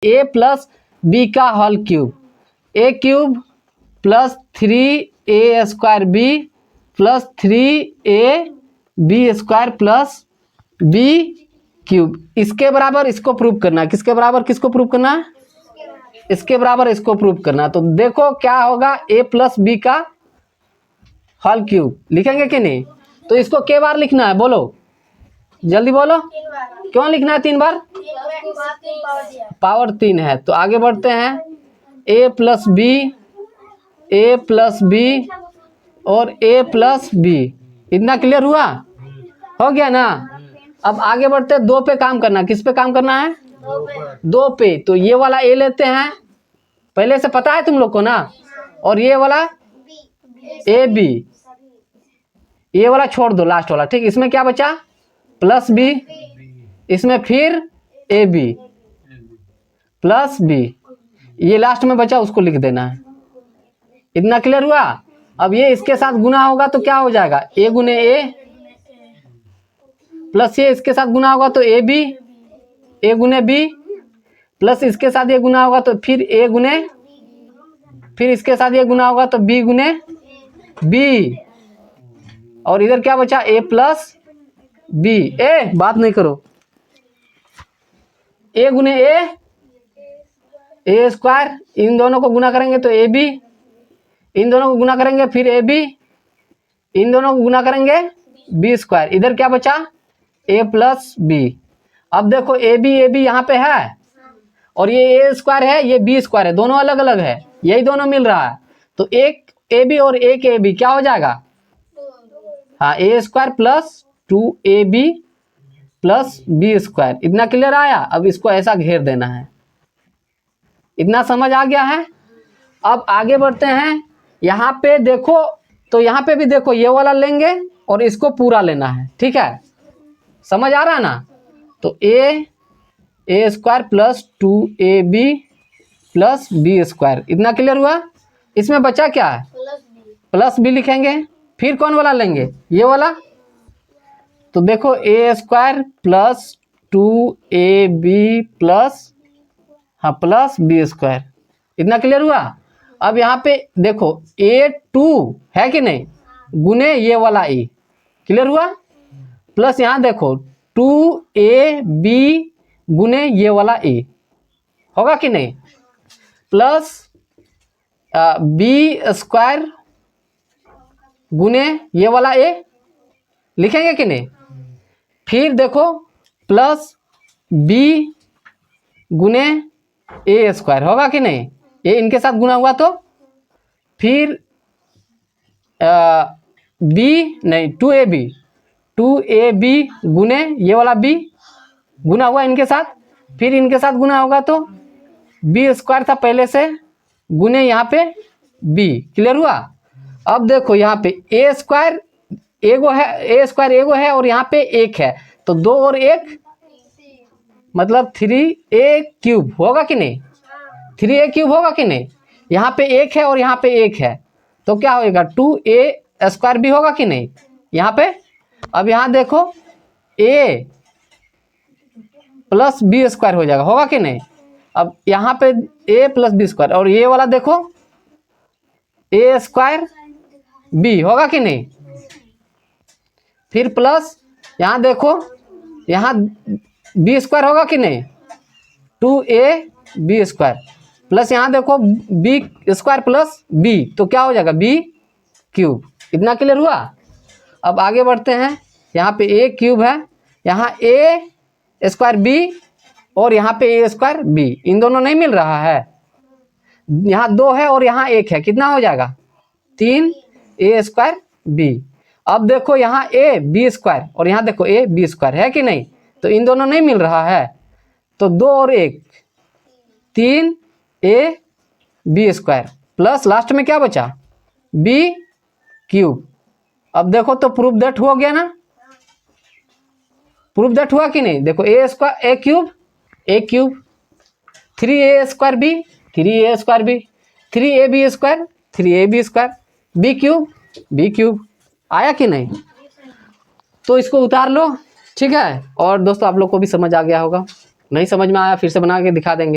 ए plus B का whole cube, A cube plus 3a square B plus 3a B square plus B cube, इसके बराबर इसको prove करना है। किसके बराबर किसको प्रूव करना है? इसके बराबर इसको प्रूव करना है। तो देखो क्या होगा, a प्लस बी का होल क्यूब लिखेंगे कि नहीं? तो इसको के बार लिखना है बोलो, जल्दी बोलो। क्यों लिखना है 3 बार? पावर 3 है। तो आगे बढ़ते हैं, a प्लस बी और a प्लस बी, इतना क्लियर हुआ? हो गया ना? अब आगे बढ़ते हैं, 2 पे काम करना। किस पे काम करना है? 2 पे। तो ये वाला a लेते हैं, पहले से पता है तुम लोग को ना, और ये वाला ए बी, ये वाला छोड़ दो लास्ट वाला, ठीक। इसमें क्या बचा? प्लस बी, इसमें फिर ए बी प्लस बी, ये लास्ट में बचा उसको लिख देना है। इतना क्लियर हुआ? अब ये इसके साथ गुना होगा तो क्या हो जाएगा? ए गुने ए प्लस ये इसके साथ गुना होगा तो ए बी, ए गुने बी प्लस इसके साथ ये गुना होगा तो फिर ए गुने, फिर इसके साथ ये गुना होगा तो बी गुने बी, और इधर क्या बचा? ए प्लस बी। ए बात नहीं करो, ए गुने ए स्क्वायर, इन दोनों को गुना करेंगे तो ए बी, इन दोनों को गुना करेंगे फिर ए बी, इन दोनों को गुना करेंगे बी स्क्वायर। इधर क्या बचा? ए प्लस बी। अब देखो ए बी यहाँ पे है, और ये ए स्क्वायर है, ये बी स्क्वायर है, दोनों अलग अलग है, यही दोनों मिल रहा है। तो एक ए बी और एक ए बी क्या हो जाएगा? हाँ, A square plus 2ab plus B square. इतना क्लियर आया? अब इसको ऐसा घेर देना है। इतना समझ आ गया है? अब आगे बढ़ते हैं, यहाँ पे देखो, तो यहाँ पे भी देखो, ये वाला लेंगे और इसको पूरा लेना है, ठीक है? समझ आ रहा है ना? तो A square plus 2ab plus B square, इतना क्लियर हुआ? इसमें बचा क्या है? प्लस बी लिखेंगे। फिर कौन वाला लेंगे? ये वाला। तो देखो ए स्क्वायर प्लस 2ab प्लस, हाँ, प्लस बी स्क्वायर, इतना क्लियर हुआ? अब यहाँ पे देखो a2 है कि नहीं, गुने ये वाला ए, क्लियर हुआ? प्लस यहाँ देखो 2ab गुने ये वाला ए, होगा कि नहीं? प्लस बी स्क्वायर गुने ये वाला ए, लिखेंगे कि नहीं? फिर देखो प्लस बी गुने ए स्क्वायर, होगा कि नहीं? ये इनके साथ गुना हुआ तो फिर बी नहीं 2ab गुने ये वाला बी, गुना हुआ इनके साथ, फिर इनके साथ गुना होगा तो बी स्क्वायर था पहले से, गुने यहाँ पे बी, क्लियर हुआ? अब देखो यहाँ पे ए स्क्वायर एगो है और यहाँ पे 1 है, तो 2 और 1 मतलब 3a क्यूब, होगा कि नहीं? 3a क्यूब होगा कि नहीं? यहाँ पे 1 है और यहाँ पे 1 है, तो क्या होएगा? 2a स्क्वायर भी होगा कि नहीं यहाँ पे? अब यहाँ देखो a प्लस बी स्क्वायर हो जाएगा, होगा कि नहीं? अब यहाँ पे a प्लस बी स्क्वायर, और ये वाला देखो a स्क्वायर बी, होगा कि नहीं? फिर प्लस यहाँ देखो, यहाँ बी स्क्वायर होगा कि नहीं? 2ab स्क्वायर प्लस यहाँ देखो बी स्क्वायर प्लस बी, तो क्या हो जाएगा? B cube. इतना क्लियर हुआ? अब आगे बढ़ते हैं, यहाँ पे ए क्यूब है, यहाँ ए स्क्वायर बी और यहाँ पे ए स्क्वायर बी, इन दोनों नहीं मिल रहा है, यहाँ 2 है और यहाँ 1 है, कितना हो जाएगा? 3a square B. अब देखो यहाँ ए बी स्क्वायर और यहाँ देखो ए बी स्क्वायर, है कि नहीं? तो इन दोनों नहीं मिल रहा है, तो 2 और 1 3a B square plus last में क्या बचा? B cube. अब देखो तो प्रूफ दैट हो गया ना? प्रूफ दैट हुआ कि नहीं? देखो A cube 3a square B 3a square B 3ab square 3ab square B cube आया कि नहीं? तो इसको उतार लो, ठीक है? और दोस्तों आप लोग को भी समझ आ गया होगा, नहीं समझ में आया फिर से बना के दिखा देंगे।